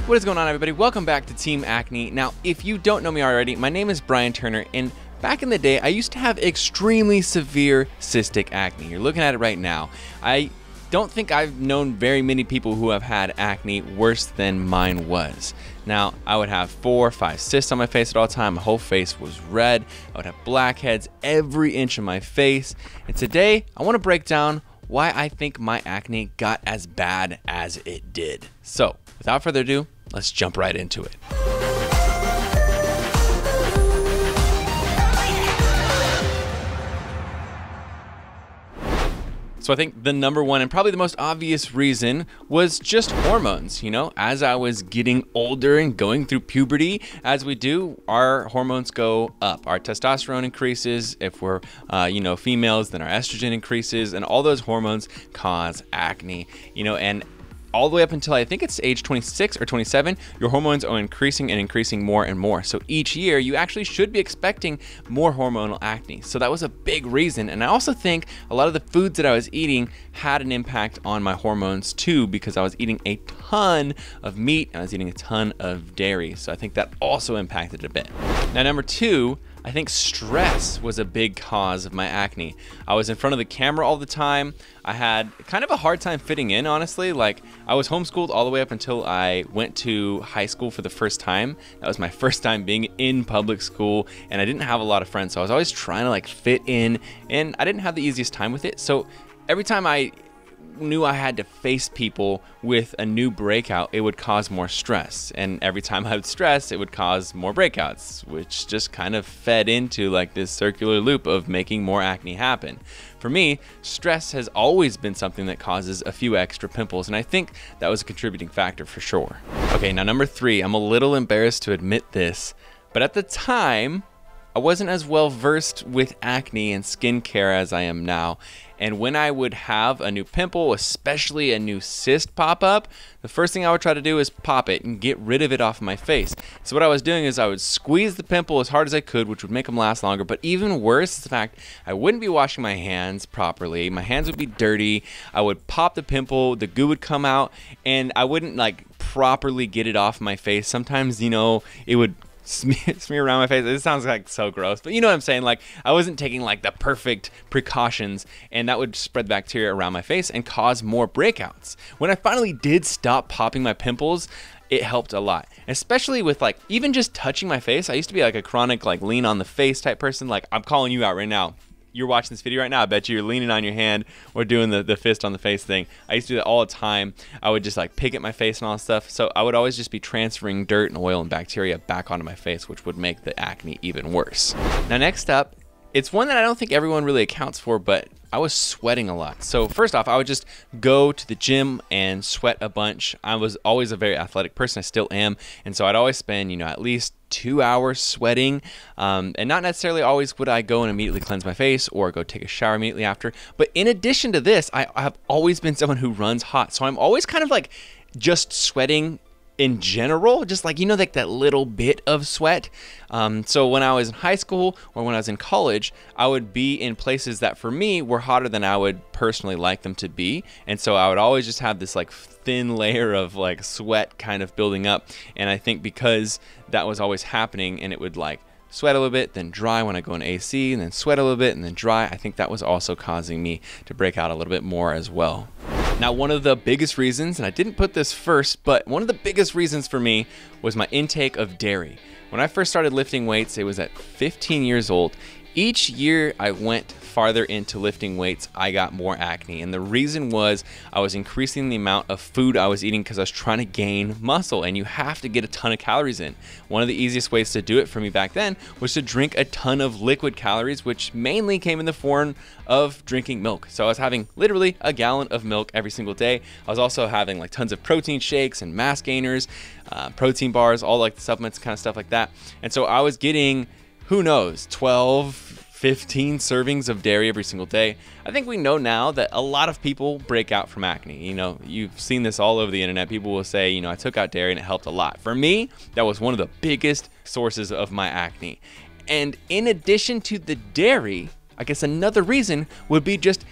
What is going on, everybody? Welcome back to Team Acne. Now, if you don't know me already, my name is Brian Turner, and back in the day, I used to have extremely severe cystic acne. You're looking at it right now. I don't think I've known very many people who have had acne worse than mine was. Now, I would have 4 or 5 cysts on my face at all time. My whole face was red. I would have blackheads every inch of my face. And today, I want to break down why I think my acne got as bad as it did. So, without further ado, let's jump right into it. So I think the number one and probably the most obvious reason was just hormones. You know, as I was getting older and going through puberty, as we do, our hormones go up. Our testosterone increases. If we're, females, then our estrogen increases, and all those hormones cause acne. And all the way up until I think it's age 26 or 27, your hormones are increasing and increasing more and more. So each year you actually should be expecting more hormonal acne. So that was a big reason. And I also think a lot of the foods that I was eating had an impact on my hormones too, because I was eating a ton of meat and I was eating a ton of dairy. So I think that also impacted it a bit. Now, number two, I think stress was a big cause of my acne. I was in front of the camera all the time. I had kind of a hard time fitting in, honestly. Like, I was homeschooled all the way up until I went to high school for the first time. That was my first time being in public school, and I didn't have a lot of friends, so I was always trying to fit in, and I didn't have the easiest time with it. So every time I knew I had to face people with a new breakout, it would cause more stress. And every time I would stress, it would cause more breakouts, which just kind of fed into this circular loop of making more acne happen. For me, stress has always been something that causes a few extra pimples, and I think that was a contributing factor for sure. Okay, now number three, I'm a little embarrassed to admit this, but at the time, I wasn't as well versed with acne and skincare as I am now. And when I would have a new pimple, especially a new cyst pop up, the first thing I would try to do is pop it and get rid of it off my face. So what I was doing is I would squeeze the pimple as hard as I could, which would make them last longer. But even worse is the fact I wouldn't be washing my hands properly. My hands would be dirty. I would pop the pimple, the goo would come out, and I wouldn't properly get it off my face. Sometimes, it would smear around my face. It sounds so gross, but you know what I'm saying? I wasn't taking the perfect precautions, and that would spread bacteria around my face and cause more breakouts. When I finally did stop popping my pimples, it helped a lot, especially with even just touching my face. I used to be a chronic lean on the face type person. I'm calling you out right now. You're watching this video right now, I bet you're leaning on your hand or doing the fist on the face thing. I used to do that all the time. I would just pick at my face and all that stuff. So I would always just be transferring dirt and oil and bacteria back onto my face, which would make the acne even worse. Now, next up, it's one that I don't think everyone really accounts for, but I was sweating a lot. So first off, I would just go to the gym and sweat a bunch. I was always a very athletic person. I still am. And so I'd always spend, at least 2 hours sweating. And not necessarily always would I go and immediately cleanse my face or go take a shower immediately after. But in addition to this, I have always been someone who runs hot. So I'm always kind of just sweating in general, just that little bit of sweat. So when I was in high school or when I was in college, I would be in places that for me were hotter than I would personally like them to be. And so I would always just have this thin layer of sweat kind of building up. And I think because that was always happening, and it would sweat a little bit, then dry when I go in AC, and then sweat a little bit and then dry, I think that was also causing me to break out a little bit more as well. Now, one of the biggest reasons, and I didn't put this first, but one of the biggest reasons for me was my intake of dairy. When I first started lifting weights, it was at 15 years old. Each year I went farther into lifting weights, I got more acne. And the reason was I was increasing the amount of food I was eating because I was trying to gain muscle, and you have to get a ton of calories in. One of the easiest ways to do it for me back then was to drink a ton of liquid calories, which mainly came in the form of drinking milk. So I was having literally a gallon of milk every single day. I was also having tons of protein shakes and mass gainers, protein bars, all the supplements, kind of stuff like that. And so I was getting, who knows, 12, 15 servings of dairy every single day. I think we know now that a lot of people break out from acne. You've seen this all over the internet. People will say, I took out dairy and it helped a lot. For me, that was one of the biggest sources of my acne. And in addition to the dairy, I guess another reason would be just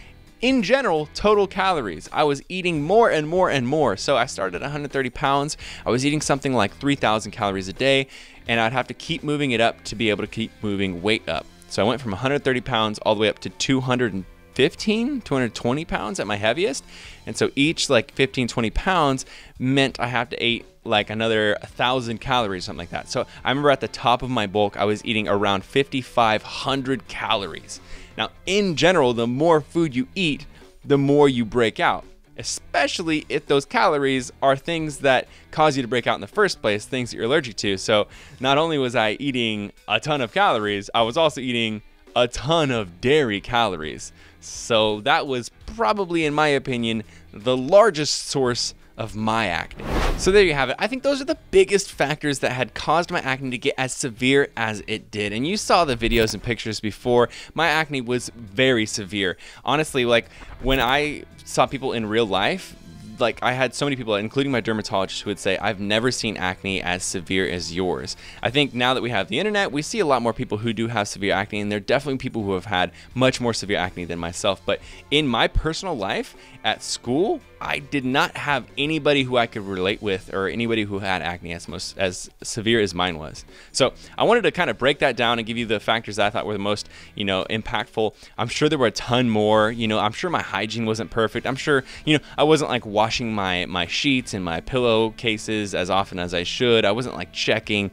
in general, total calories. I was eating more and more and more. So I started at 130 pounds. I was eating something like 3,000 calories a day, and I'd have to keep moving it up to be able to keep moving weight up. So I went from 130 pounds all the way up to 220 pounds at my heaviest. And so each like 15, 20 pounds meant I have to eat like another 1,000 calories, something like that. So I remember at the top of my bulk, I was eating around 5,500 calories. Now, in general, the more food you eat, the more you break out, especially if those calories are things that cause you to break out in the first place, things that you're allergic to. So not only was I eating a ton of calories, I was also eating a ton of dairy calories. So that was probably, in my opinion, the largest source of my acne. So there you have it. I think those are the biggest factors that had caused my acne to get as severe as it did. And you saw the videos and pictures before. My acne was very severe. Honestly, like when I saw people in real life, like I had so many people, including my dermatologist, who would say, I've never seen acne as severe as yours. I think now that we have the internet, we see a lot more people who do have severe acne, and there are definitely people who have had much more severe acne than myself. But in my personal life, at school, I did not have anybody who I could relate with or anybody who had acne as severe as mine was. So I wanted to kind of break that down and give you the factors that I thought were the most, impactful. I'm sure there were a ton more. I'm sure my hygiene wasn't perfect. I'm sure, I wasn't like washing my sheets and my pillowcases as often as I should. I wasn't like checking,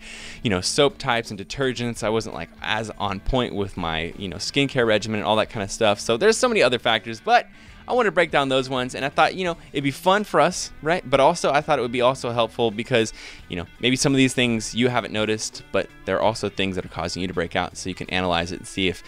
soap types and detergents. I wasn't like as on point with my, skincare regimen and all that kind of stuff. So there's so many other factors, but I wanted to break down those ones, and I thought, it'd be fun for us, right? But also, I thought it would be also helpful because, maybe some of these things you haven't noticed, but there are also things that are causing you to break out, so you can analyze it and see if,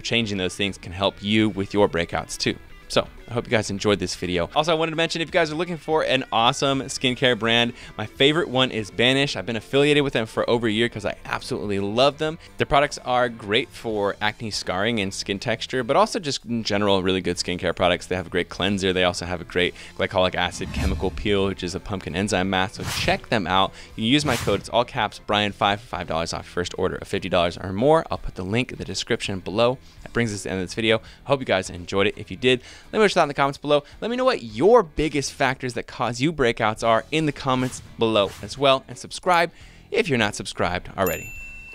changing those things can help you with your breakouts too. So I hope you guys enjoyed this video. Also, I wanted to mention, if you guys are looking for an awesome skincare brand, my favorite one is Banish. I've been affiliated with them for over a year because I absolutely love them. Their products are great for acne scarring and skin texture, but also just in general, really good skincare products. They have a great cleanser. They also have a great glycolic acid chemical peel, which is a pumpkin enzyme mask. So check them out. You can use my code, it's all caps, Brian5 for $5 off your first order of $50 or more. I'll put the link in the description below. That brings us to the end of this video. Hope you guys enjoyed it. If you did, let me know that in the comments below. Let me know what your biggest factors that cause you breakouts are in the comments below as well. And subscribe if you're not subscribed already.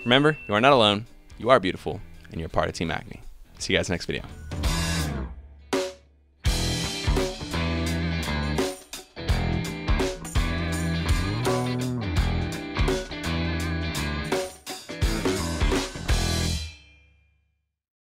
Remember, you are not alone, you are beautiful, and you're part of Team Acne. See you guys next video.